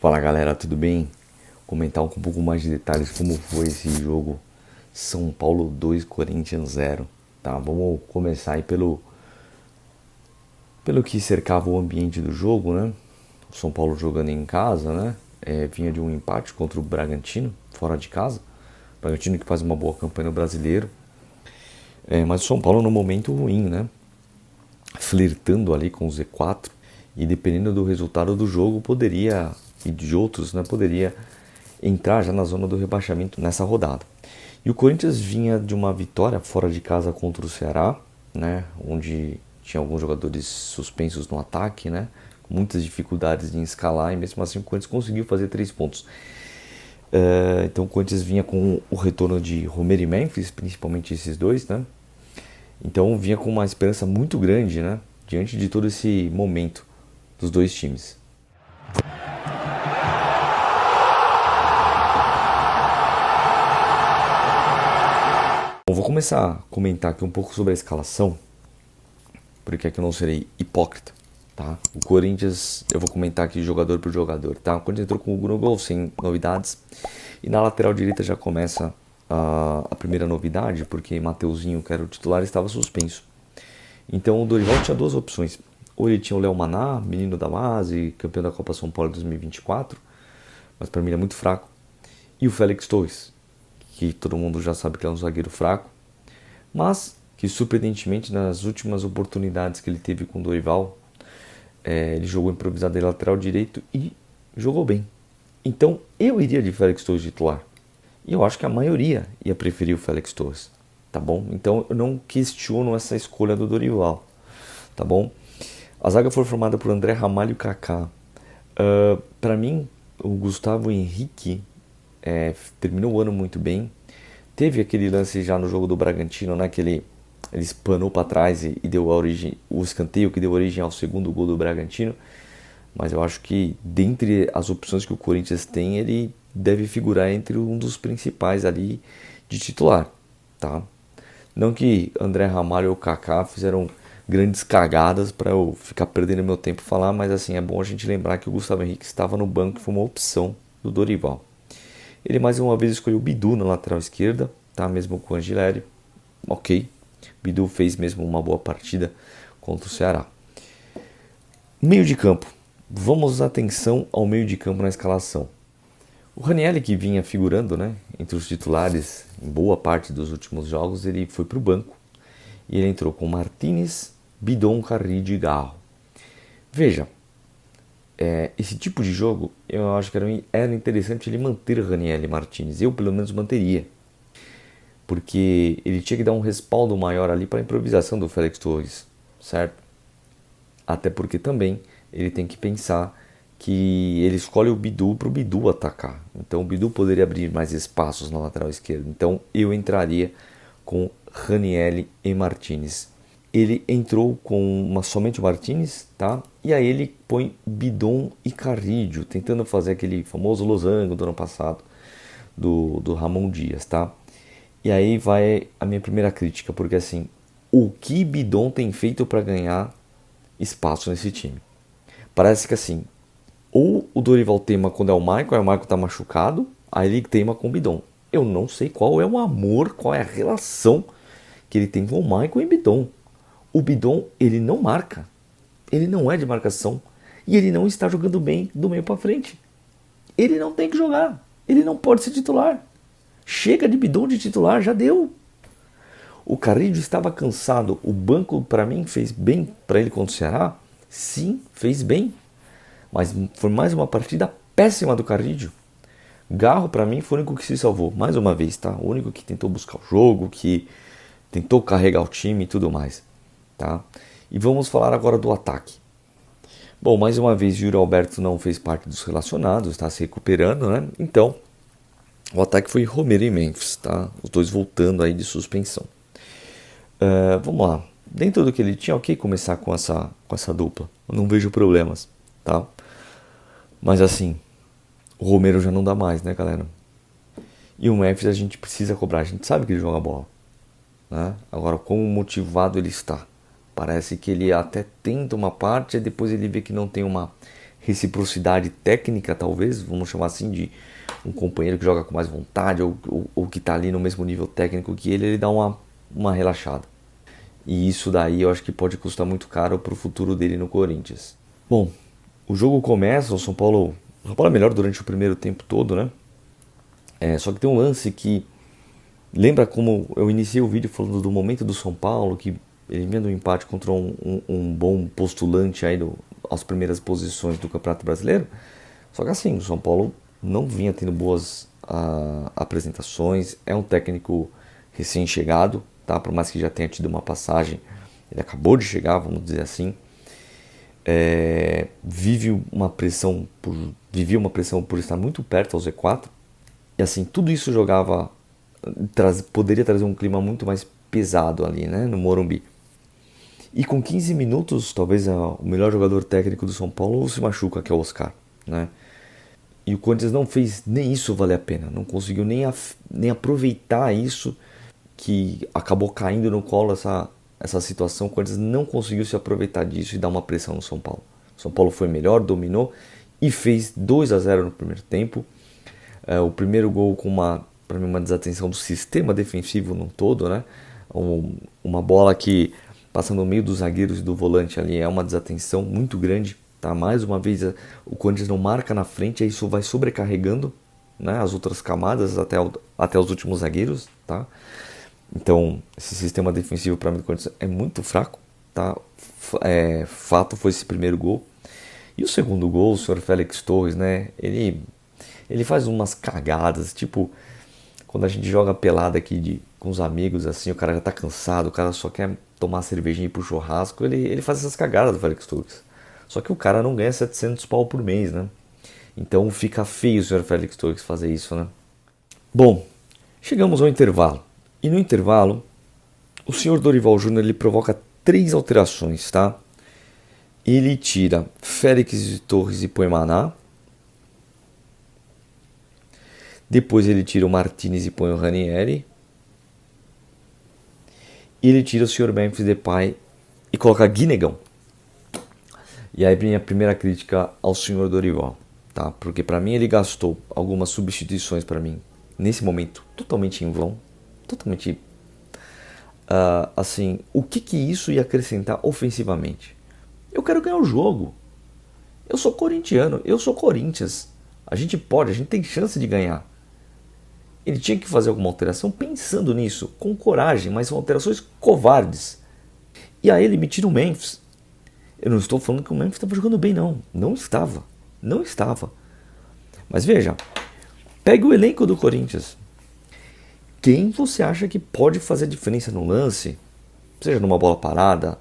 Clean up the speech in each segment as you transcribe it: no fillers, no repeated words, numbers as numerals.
Fala galera, tudo bem? Comentar um pouco mais de detalhes como foi esse jogo São Paulo 2 Corinthians 0, tá? Vamos começar aí pelo que cercava o ambiente do jogo, né? O São Paulo jogando em casa, né? Vinha de um empate contra o Bragantino, fora de casa. O Bragantino que faz uma boa campanha no Brasileiro. Mas o São Paulo num momento ruim, né? Flertando ali com o Z4 e dependendo do resultado do jogo poderia, e de outros, né? Poderia entrar já na zona do rebaixamento nessa rodada. E o Corinthians vinha de uma vitória fora de casa contra o Ceará, né, onde tinha alguns jogadores suspensos no ataque, né, com muitas dificuldades em escalar, e mesmo assim o Corinthians conseguiu fazer 3 pontos. Então o Corinthians vinha com o retorno de Romero e Memphis, principalmente esses dois, né? Então vinha com uma esperança muito grande, né, diante de todo esse momento dos dois times. Bom, vou começar a comentar aqui um pouco sobre a escalação, porque aqui eu não serei hipócrita, tá? O Corinthians, eu vou comentar aqui jogador por jogador, tá? O Corinthians entrou com o Gol sem novidades, e na lateral direita já começa a primeira novidade, porque Mateuzinho, que era o titular, estava suspenso. Então o Dorival tinha duas opções. Ou ele tinha o Léo Maná, menino da base, campeão da Copa São Paulo 2024, mas para mim ele é muito fraco. E o Félix Torres, que todo mundo já sabe que é um zagueiro fraco, mas que surpreendentemente nas últimas oportunidades que ele teve com o Dorival, ele jogou improvisado de lateral direito e jogou bem. Então eu iria de Félix Torres titular. E eu acho que a maioria ia preferir o Félix Torres, tá bom? Então eu não questiono essa escolha do Dorival, tá bom? A zaga foi formada por André Ramalho e Kaká. Para mim, o Gustavo Henrique terminou o ano muito bem. Teve aquele lance já no jogo do Bragantino, né? Que ele espanou para trás e deu a origem, o escanteio que deu origem ao segundo gol do Bragantino. Mas eu acho que dentre as opções que o Corinthians tem, ele deve figurar entre um dos principais ali de titular, tá? Não que André Ramalho ou Kaká fizeram grandes cagadas para eu ficar perdendo meu tempo falar, mas assim, é bom a gente lembrar que o Gustavo Henrique estava no banco e foi uma opção do Dorival. Ele mais uma vez escolheu o Bidu na lateral esquerda, tá? Mesmo com o Angileri. Ok. Bidu fez mesmo uma boa partida contra o Ceará. Meio de campo. Vamos atenção ao meio de campo na escalação. O Ranieri, que vinha figurando, né, entre os titulares em boa parte dos últimos jogos, ele foi para o banco. E ele entrou com Martinez, Bidon, Carrillo e Garro. Veja, esse tipo de jogo eu acho que era interessante ele manter Ranieri e Martinez. Eu pelo menos manteria. Porque ele tinha que dar um respaldo maior ali para a improvisação do Félix Torres, certo? Até porque também ele tem que pensar que ele escolhe o Bidu para o Bidu atacar. Então o Bidu poderia abrir mais espaços na lateral esquerda. Então eu entraria com Ranieri e Martinez. Ele entrou com somente o Martinez, tá? E aí ele põe Bidon e Carrillo, tentando fazer aquele famoso losango do ano passado do Ramon Dias, tá? E aí vai a minha primeira crítica, porque assim, o que Bidon tem feito para ganhar espaço nesse time? Parece que assim, ou o Dorival teima quando é o Michael, aí o Michael tá machucado, aí ele teima com o Bidon. Eu não sei qual é o amor, qual é a relação que ele tem com o Michael e Bidon. O Bidon, ele não marca. Ele não é de marcação. E ele não está jogando bem do meio para frente. Ele não tem que jogar. Ele não pode ser titular. Chega de Bidon de titular, já deu. O Carrillo estava cansado. O banco, para mim, fez bem para ele contra o Ceará. Sim, fez bem. Mas foi mais uma partida péssima do Carrillo. Garro, para mim, foi o único que se salvou. Mais uma vez, tá? O único que tentou buscar o jogo, que tentou carregar o time e tudo mais, tá? E vamos falar agora do ataque. Bom, mais uma vez, Júlio Alberto não fez parte dos relacionados, está se recuperando, né? Então, o ataque foi Romero e Memphis, tá? Os dois voltando aí de suspensão. Vamos lá. Dentro do que ele tinha, ok começar com essa dupla. Eu não vejo problemas, tá? Mas assim, o Romero já não dá mais, né, galera? E o Memphis a gente precisa cobrar. A gente sabe que ele joga bola, né? Agora, como motivado ele está? Parece que ele até tenta uma parte e depois ele vê que não tem uma reciprocidade técnica, talvez, vamos chamar assim, de um companheiro que joga com mais vontade ou que está ali no mesmo nível técnico que ele dá uma relaxada. E isso daí eu acho que pode custar muito caro para o futuro dele no Corinthians. Bom, o jogo começa, o São Paulo é melhor durante o primeiro tempo todo, né? Só que tem um lance que lembra como eu iniciei o vídeo falando do momento do São Paulo, que ele vinha do empate contra um bom postulante aí às primeiras posições do Campeonato Brasileiro. Só que assim, o São Paulo não vinha tendo boas apresentações, é um técnico recém-chegado, tá? Por mais que já tenha tido uma passagem, ele acabou de chegar, vamos dizer assim. Vivia uma pressão por estar muito perto ao Z4. E assim, tudo isso poderia trazer um clima muito mais pesado ali, né, no Morumbi. E com 15 minutos, talvez o melhor jogador técnico do São Paulo se machuca, que é o Oscar, né? E o Corinthians não fez nem isso valer a pena, não conseguiu nem aproveitar isso, que acabou caindo no colo essa situação. O Corinthians não conseguiu se aproveitar disso e dar uma pressão no São Paulo. O São Paulo foi melhor, dominou e fez 2-0 no primeiro tempo. O primeiro gol com para mim, uma desatenção do sistema defensivo no todo, né? Uma bola que passa no meio dos zagueiros e do volante ali é uma desatenção muito grande, tá? Mais uma vez o Corinthians não marca na frente, aí isso vai sobrecarregando, né, as outras camadas até os últimos zagueiros, tá? Então esse sistema defensivo para mim do Corinthians é muito fraco, tá? Fato foi esse primeiro gol. E o segundo gol, o senhor Félix Torres, né? Ele faz umas cagadas, tipo, quando a gente joga pelada aqui com os amigos, assim, o cara já tá cansado, o cara só quer tomar cervejinha e ir pro churrasco, ele faz essas cagadas do Félix Torres. Só que o cara não ganha 700 pau por mês, né? Então fica feio o senhor Félix Torres fazer isso, né? Bom, chegamos ao intervalo. E no intervalo, o senhor Dorival Júnior ele provoca 3 alterações, tá? Ele tira Félix Torres e põe Maná. Depois ele tira o Martinez e põe o Ranieri. E ele tira o Sr. Memphis Depay e coloca Guinegão. E aí vem a primeira crítica ao Sr. Dorival, tá? Porque para mim ele gastou algumas substituições para mim nesse momento totalmente em vão, totalmente assim, o que isso ia acrescentar ofensivamente? Eu quero ganhar o jogo. Eu sou corintiano, eu sou Corinthians. A gente tem chance de ganhar. Ele tinha que fazer alguma alteração pensando nisso, com coragem, mas são alterações covardes. E aí ele me tira o Memphis. Eu não estou falando que o Memphis estava jogando bem, não. Não estava. Não estava. Mas veja, pegue o elenco do Corinthians. Quem você acha que pode fazer diferença no lance? Seja numa bola parada,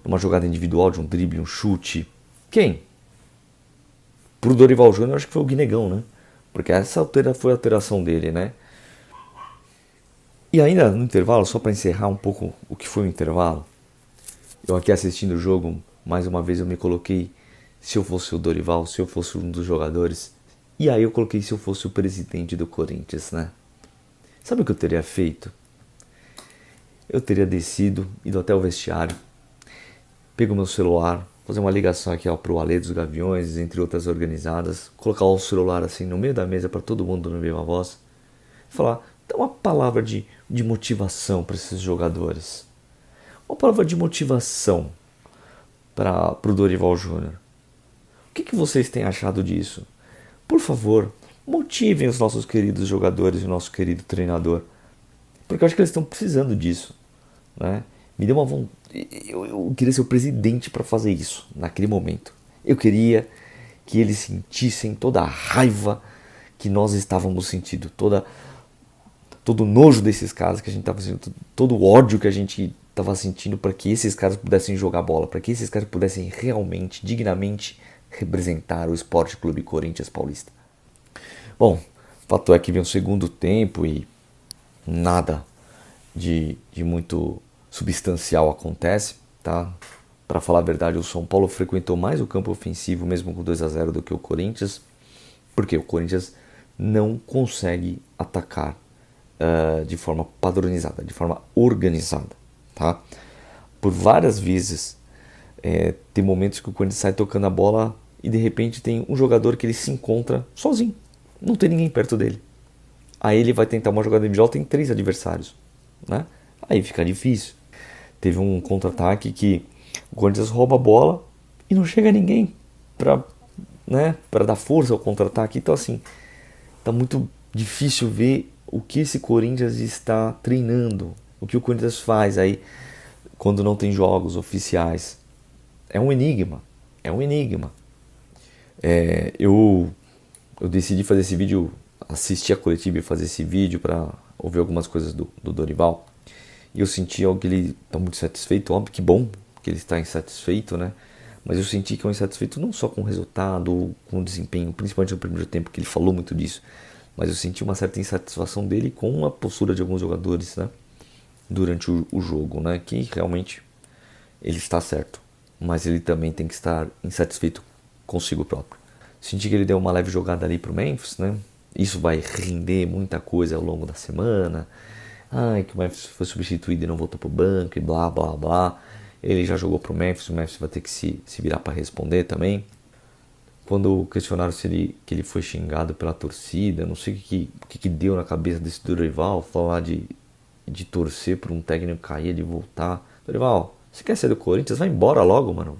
numa jogada individual de um drible, um chute. Quem? Pro Dorival Júnior, eu acho que foi o Guinegão, né? Porque essa foi a alteração dele, né? E ainda no intervalo, só para encerrar um pouco o que foi o intervalo, eu aqui assistindo o jogo, mais uma vez eu me coloquei, se eu fosse o Dorival, se eu fosse um dos jogadores, e aí eu coloquei se eu fosse o presidente do Corinthians, né? Sabe o que eu teria feito? Eu teria descido, ido até o vestiário, pego meu celular, fazer uma ligação aqui pro Alê dos Gaviões, entre outras organizadas, colocar o celular assim no meio da mesa para todo mundo não ver uma voz, falar, dá uma palavra de motivação para esses jogadores, uma palavra de motivação para o Dorival Júnior. O que vocês têm achado disso? Por favor, motivem os nossos queridos jogadores e o nosso querido treinador, porque eu acho que eles estão precisando disso, né? Me deu uma vontade. Eu queria ser o presidente para fazer isso naquele momento. Eu queria que eles sentissem toda a raiva que nós estávamos sentindo, todo o nojo desses caras que a gente estava sentindo, todo o ódio que a gente estava sentindo para que esses caras pudessem jogar bola, para que esses caras pudessem realmente, dignamente representar o Esporte Clube Corinthians Paulista. Bom, o fato é que vem o segundo tempo e nada de muito substancial acontece, tá? Para falar a verdade, o São Paulo frequentou mais o campo ofensivo mesmo com 2-0 do que o Corinthians, porque o Corinthians não consegue atacar de forma padronizada, de forma organizada, tá? Por várias vezes Tem momentos que o Corinthians sai tocando a bola e de repente tem um jogador que ele se encontra sozinho. Não tem ninguém perto dele. Aí ele vai tentar uma jogada individual, tem 3 adversários, né? Aí fica difícil. Teve um contra-ataque que o Corinthians rouba a bola e não chega ninguém para, né, para dar força ao contra-ataque. Então assim, tá muito difícil ver o que esse Corinthians está treinando, o que o Corinthians faz aí quando não tem jogos oficiais. É um enigma, é um enigma. Eu decidi fazer esse vídeo, assistir a coletiva e fazer esse vídeo para ouvir algumas coisas do Dorival. E eu senti algo que ele está muito satisfeito, óbvio que bom que ele está insatisfeito, né? Mas eu senti que é um insatisfeito não só com o resultado, ou com o desempenho, principalmente no primeiro tempo, que ele falou muito disso. Mas eu senti uma certa insatisfação dele com a postura de alguns jogadores, né? Durante o jogo, né? Que realmente ele está certo. Mas ele também tem que estar insatisfeito consigo próprio. Senti que ele deu uma leve jogada ali pro Memphis, né? Isso vai render muita coisa ao longo da semana. Ai, que o Memphis foi substituído e não voltou pro banco e blá blá blá. Ele já jogou pro Memphis, o Memphis vai ter que se virar para responder também. Quando questionaram se que ele foi xingado pela torcida, não sei o que deu na cabeça desse Dorival, falar de torcer por um técnico cair, de voltar. Dorival, você quer ser do Corinthians? Vai embora logo, mano.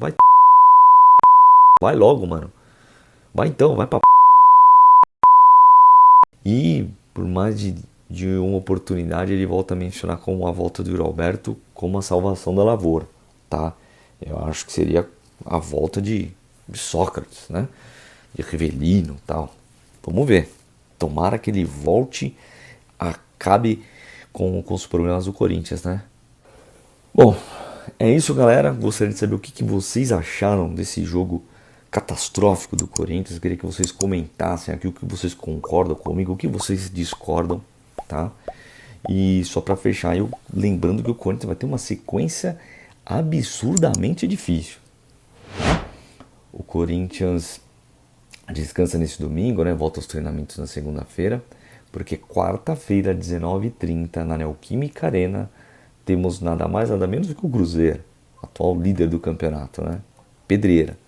Vai logo, mano. Vai então, vai pra... E por mais de uma oportunidade, ele volta a mencionar como a volta do Yuri Alberto como a salvação da lavoura, tá? Eu acho que seria a volta de Sócrates, né? De Rivelino e tal. Vamos ver. Tomara que ele volte, acabe com os problemas do Corinthians, né? Bom, é isso, galera. Gostaria de saber o que vocês acharam desse jogo catastrófico do Corinthians. Eu queria que vocês comentassem aqui o que vocês concordam comigo, o que vocês discordam, tá? E só para fechar, eu lembrando que o Corinthians vai ter uma sequência absurdamente difícil. O Corinthians descansa nesse domingo, né? Volta aos treinamentos na segunda-feira, porque quarta-feira, 19h30, na Neoquímica Arena, temos nada mais, nada menos do que o Cruzeiro, atual líder do campeonato, né? Pedreira.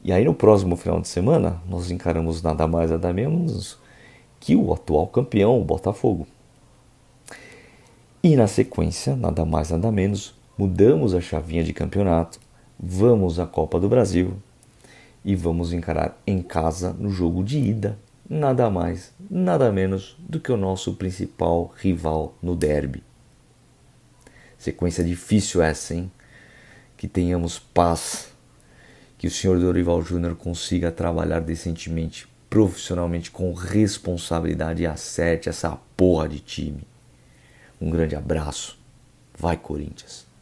E aí no próximo final de semana, nós encaramos nada mais, nada menos que o atual campeão, o Botafogo. E na sequência, nada mais, nada menos, mudamos a chavinha de campeonato, vamos à Copa do Brasil e vamos encarar em casa, no jogo de ida, nada mais, nada menos do que o nosso principal rival no derby. Sequência difícil essa, hein? Que tenhamos paz, que o senhor Dorival Júnior consiga trabalhar decentemente, profissionalmente, com responsabilidade e acerte essa porra de time. Um grande abraço. Vai, Corinthians!